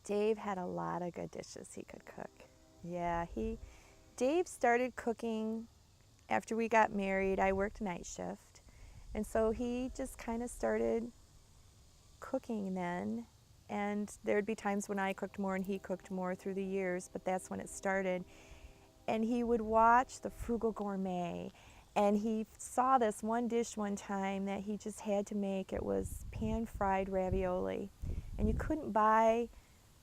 Dave had a lot of good dishes he could cook. Yeah, Dave started cooking after we got married. I worked night shift, and so he just kind of started cooking then. And there'd be times when I cooked more and he cooked more through the years, but that's when it started. And he would watch the Frugal Gourmet, and he saw this one dish one time that he just had to make. It was pan-fried ravioli, and you couldn't buy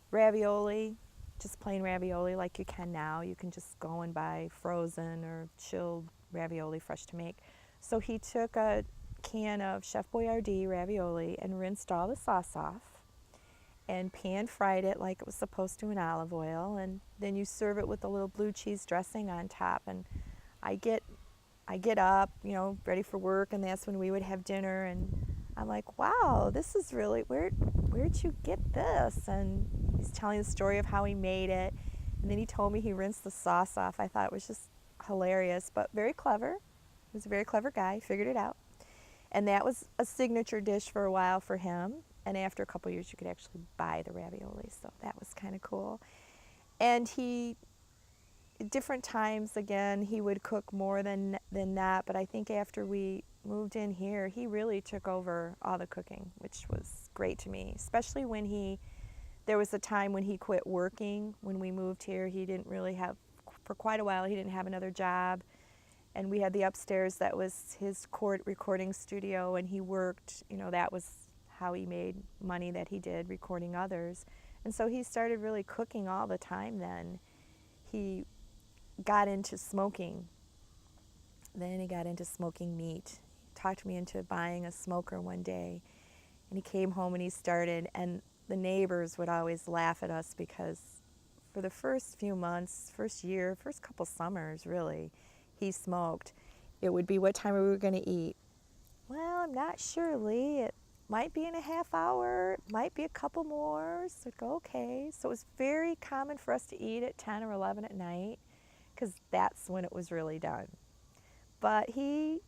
ravioli, just plain ravioli like you can now. You can just go and buy frozen or chilled ravioli fresh to make. So he took a can of Chef Boyardee ravioli and rinsed all the sauce off and pan fried it like it was supposed to in olive oil, and then you serve it with a little blue cheese dressing on top. And I get up, ready for work, and that's when we would have dinner, and I'm like, wow, this is really, where'd you get this? And he's telling the story of how he made it, and then he told me he rinsed the sauce off. I thought it was just hilarious, but very clever. He was a very clever guy, figured it out. And that was a signature dish for a while for him. And after a couple years, you could actually buy the ravioli, so that was kind of cool. And different times, again, he would cook more than that, but I think after we moved in here, he really took over all the cooking, which was great to me, especially when there was a time when he quit working. When we moved here, he didn't really have, for quite a while, he didn't have another job. And we had the upstairs that was his recording studio, and he worked, that was how he made money that he did, recording others. And so he started really cooking all the time then. He got into smoking. Then he got into smoking meat. He talked me into buying a smoker one day, and he came home and he started, and the neighbors would always laugh at us because for the first few months, first year, first couple summers really, he smoked. It would be, what time are we going to eat? Well, I'm not sure, Lee. It might be in a half hour, it might be a couple more. So I'd go, okay. So it was very common for us to eat at 10 or 11 at night, because that's when it was really done. But he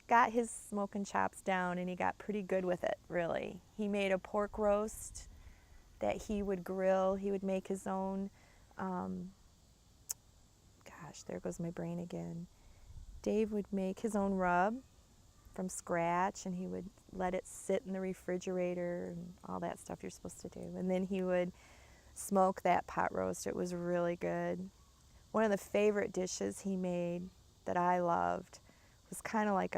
got his smoking chops down, and he got pretty good with it, really. He made a pork roast that he would grill. He would make his own, there goes my brain again. Dave would make his own rub from scratch, and he would let it sit in the refrigerator and all that stuff you're supposed to do. And then he would smoke that pot roast. It was really good. One of the favorite dishes he made that I loved was kind of like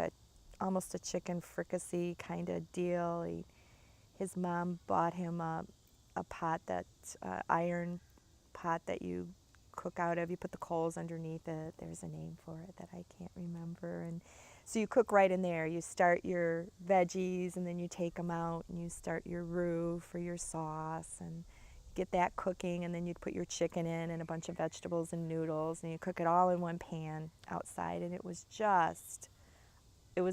almost a chicken fricassee kind of deal. His mom bought him a pot, iron pot that you cook out of. You put the coals underneath it. There's a name for it that I can't remember. And so you cook right in there. You start your veggies, and then you take them out, and you start your roux for your sauce, and get that cooking, and then you'd put your chicken in and a bunch of vegetables and noodles, and you cook it all in one pan outside. And it was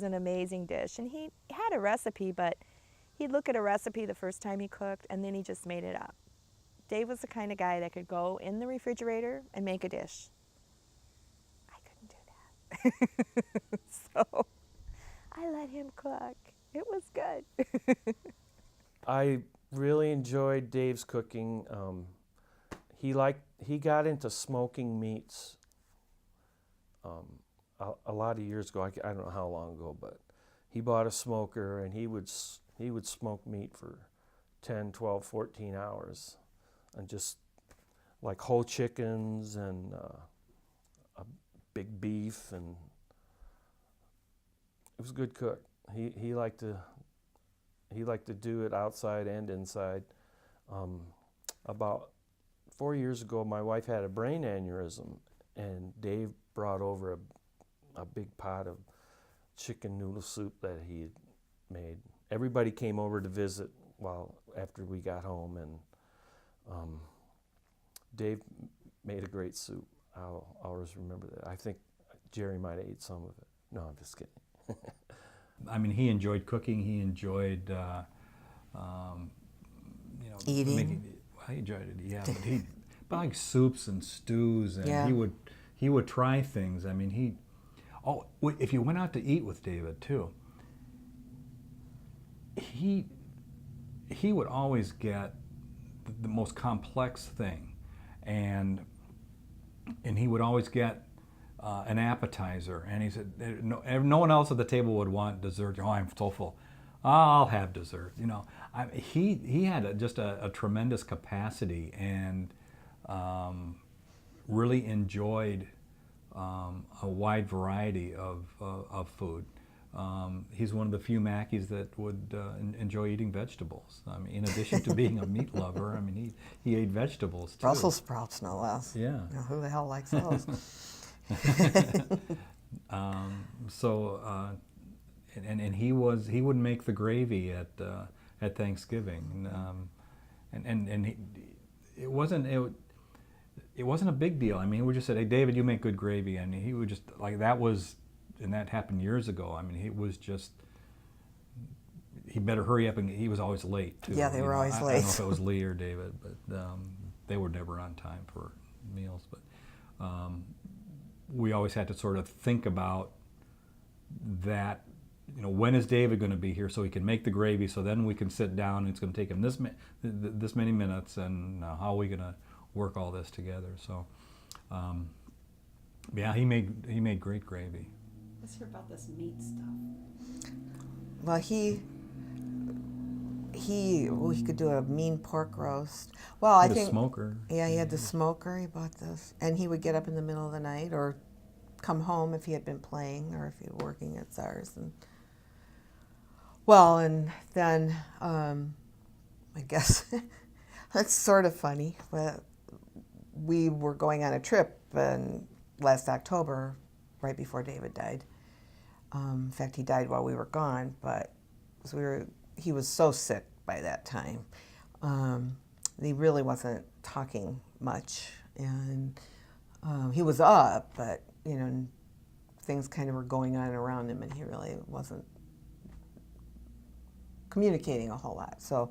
an amazing dish. And he had a recipe, but he'd look at a recipe the first time he cooked, and then he just made it up. Dave was the kind of guy that could go in the refrigerator and make a dish. I couldn't do that. So I let him cook. It was good. I really enjoyed Dave's cooking. He got into smoking meats a lot of years ago. I don't know how long ago, but he bought a smoker, and he would smoke meat for 10, 12, 14 hours, and just like whole chickens and a big beef, and it was a good cook. He liked to do it outside and inside. About 4 years ago, my wife had a brain aneurysm, and Dave brought over a big pot of chicken noodle soup that he had made. Everybody came over to visit after we got home, and Dave made a great soup. I'll always remember that. I think Jerry might have ate some of it. No, I'm just kidding. I mean, he enjoyed cooking. He enjoyed, Eating. He enjoyed it, yeah. But like soups and stews, and Yeah. he would try things. I mean, if you went out to eat with David too, he would always get most complex thing, and he would always get an appetizer, and he said no one else at the table would want dessert. Oh, I'm so full. I'll have dessert. You know, he had just a tremendous capacity, and really enjoyed a wide variety of food. He's one of the few Mackies that would enjoy eating vegetables. I mean, in addition to being a meat lover, I mean, he ate vegetables too. Brussels sprouts, no less. Yeah. You know, who the hell likes those? And he would make the gravy at Thanksgiving, and it wasn't a big deal. I mean, we just said, "Hey, David, you make good gravy," and he would just like that was, and that happened years ago. I mean, he was just. He better hurry up, and he was always late too. Yeah, they were always I late. don't know if it was Lee or David, but they were never on time for meals. But we always had to sort of think about that. You know, when is David going to be here so he can make the gravy? So then we can sit down. And it's going to take him this many minutes, and how are we going to work all this together? So, yeah, he made great gravy. Let's hear about this meat stuff. Well, he could do a mean pork roast. Well, I He had a think smoker. Yeah, he had the smoker. He bought this, and he would get up in the middle of the night or come home if he had been playing or if he was working at SARS. And then I guess that's sort of funny. But we were going on a trip last October, right before David died. In fact, he died while we were gone, but he was so sick by that time. He really wasn't talking much, and he was up, but you know, things kind of were going on around him, and he really wasn't communicating a whole lot. So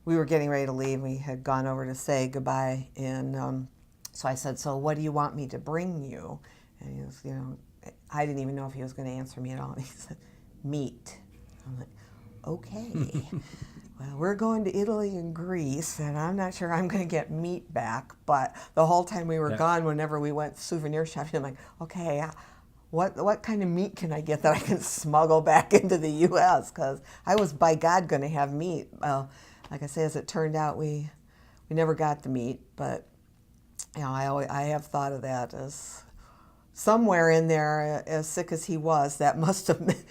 we were getting ready to leave. We had gone over to say goodbye, and so I said, "So what do you want me to bring you?" And he was, you know, I didn't even know if he was going to answer me at all. And he said, "Meat." I'm like, "Okay." Well, we're going to Italy and Greece, and I'm not sure I'm going to get meat back. But the whole time we were gone, whenever we went souvenir shopping, I'm like, "Okay, what kind of meat can I get that I can smuggle back into the U.S.?" Because I was, by God, going to have meat. Well, like I say, as it turned out, we never got the meat. But you know, I have thought of that as somewhere in there, as sick as he was, that must have been.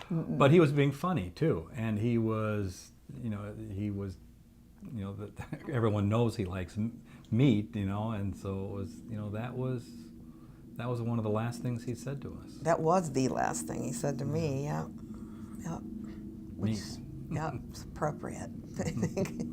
But he was being funny too, and he was, that everyone knows he likes meat, you know, and so it was, you know, that was one of the last things he said to us. That was the last thing he said to me. Yeah, Meat. Yeah, it's appropriate, I think.